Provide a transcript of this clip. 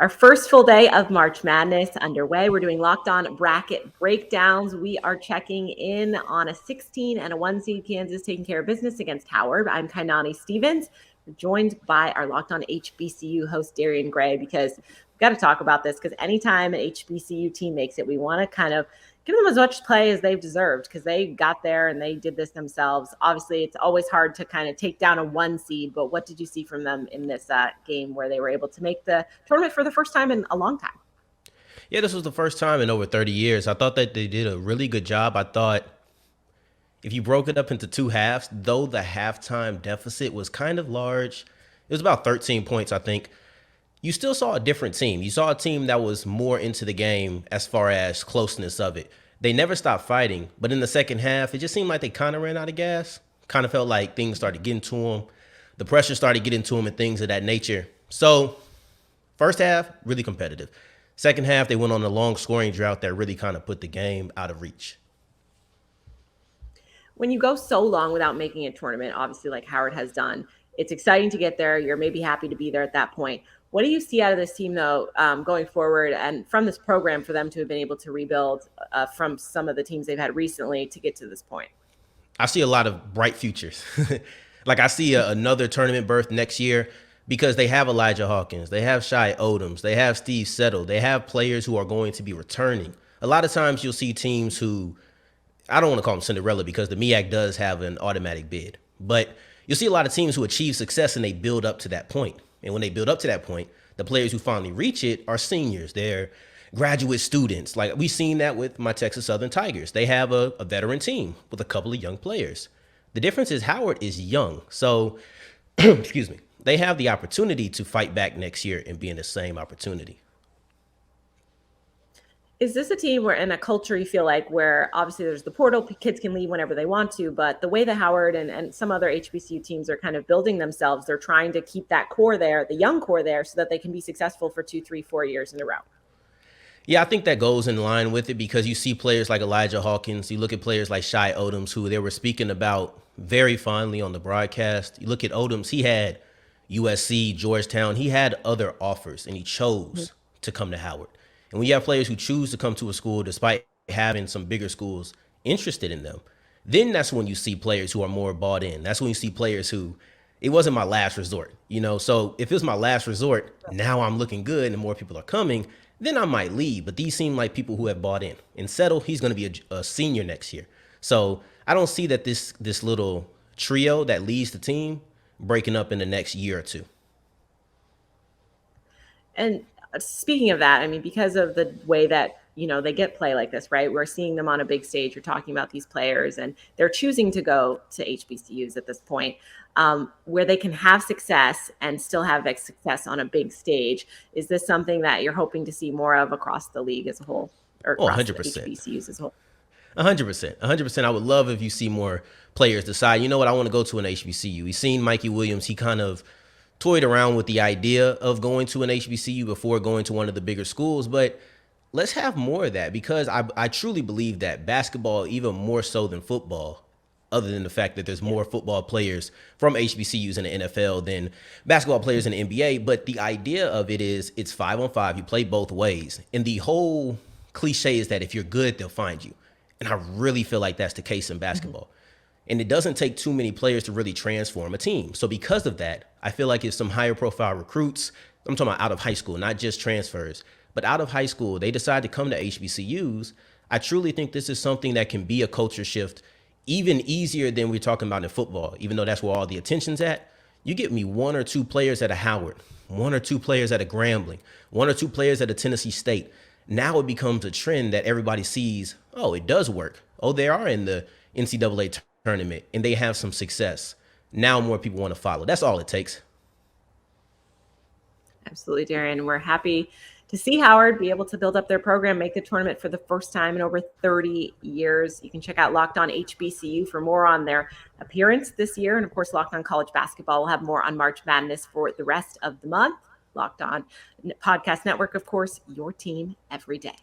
Our first full day of March Madness underway. We're doing Locked On bracket breakdowns. We are checking in on a 16 and a 1 seed Kansas taking care of business against Howard. I'm Kainani Stevens. We're joined by our Locked On HBCU host, Darian Gray, because we've got to talk about this because anytime an HBCU team makes it, we want to kind of give them as much play as they've deserved because they got there and they did this themselves. Obviously, it's always hard to kind of take down a 1 seed, but what did you see from them in this game where they were able to make the tournament for the first time in a long time? Yeah, this was the first time in over 30 years. I thought that they did a really good job. I thought if you broke it up into two halves, though the halftime deficit was kind of large, it was about 13 points, I think. You still saw a different team. You saw a team that was more into the game as far as closeness of it. They never stopped fighting, but in the second half, it just seemed like they kind of ran out of gas. Kind of felt like things started getting to them. The pressure started getting to them and things of that nature. So first half, really competitive. Second half, they went on a long scoring drought that really kind of put the game out of reach. When you go so long without making a tournament, obviously like Howard has done, it's exciting to get there. You're maybe happy to be there at that point. What do you see out of this team, though, going forward and from this program for them to have been able to rebuild from some of the teams they've had recently to get to this point? I see a lot of bright futures. Like I see another tournament berth next year because they have Elijah Hawkins, they have Shai Odoms, they have Steve Settle, they have players who are going to be returning. A lot of times you'll see teams who, I don't want to call them Cinderella because the MEAC does have an automatic bid, but you'll see a lot of teams who achieve success and they build up to that point. And when they build up to that point, the players who finally reach it are seniors. They're graduate students. Like we've seen that with my Texas Southern Tigers. They have a veteran team with a couple of young players. The difference is Howard is young. So, excuse me, they have the opportunity to fight back next year and be in the same opportunity. Is this a team where in a culture you feel like where obviously there's the portal, kids can leave whenever they want to, but the way that Howard and some other HBCU teams are kind of building themselves, they're trying to keep that core there, the young core there, so that they can be successful for 2, 3, 4 years in a row? Yeah, I think that goes in line with it because you see players like Elijah Hawkins. You look at players like Shai Odoms, who they were speaking about very fondly on the broadcast. You look at Odoms, he had USC, Georgetown. He had other offers, and he chose to come to Howard. And when you have players who choose to come to a school despite having some bigger schools interested in them, then that's when you see players who are more bought in. That's when you see players who, it wasn't my last resort, you know? So if it was my last resort, now I'm looking good and more people are coming, then I might leave. But these seem like people who have bought in. And Settle, he's going to be a senior next year. So I don't see that this little trio that leads the team breaking up in the next year or two. And speaking of that, I mean, because of the way that, they get play like this, right? We're seeing them on a big stage. You're talking about these players and they're choosing to go to HBCUs at this point, where they can have success and still have success on a big stage. Is this something that you're hoping to see more of across the league as a whole or across 100%. the HBCUs as a whole? 100%. 100%. I would love if you see more players decide, you know what, I want to go to an HBCU. We've seen Mikey Williams. He kind of toyed around with the idea of going to an HBCU before going to one of the bigger schools, but let's have more of that because I truly believe that basketball, even more so than football, other than the fact that there's more football players from HBCUs in the NFL than basketball players in the NBA, but the idea of it is it's 5-on-5. You play both ways. And the whole cliche is that if you're good, they'll find you. And I really feel like that's the case in basketball. Mm-hmm. And it doesn't take too many players to really transform a team. So because of that, I feel like if some higher profile recruits, I'm talking about out of high school, not just transfers, but out of high school, they decide to come to HBCUs, I truly think this is something that can be a culture shift even easier than we're talking about in football, even though that's where all the attention's at. You get me 1 or 2 players at a Howard, 1 or 2 players at a Grambling, 1 or 2 players at a Tennessee State. Now it becomes a trend that everybody sees, oh, it does work. Oh, they are in the NCAA tournament and they have some success. Now more people want to follow. That's all it takes. Absolutely, Darian. We're happy to see Howard be able to build up their program, make the tournament for the first time in over 30 years. You can check out Locked On HBCU for more on their appearance this year. And of course, Locked On College Basketball will have more on March Madness for the rest of the month. Locked On Podcast Network, of course, your team every day.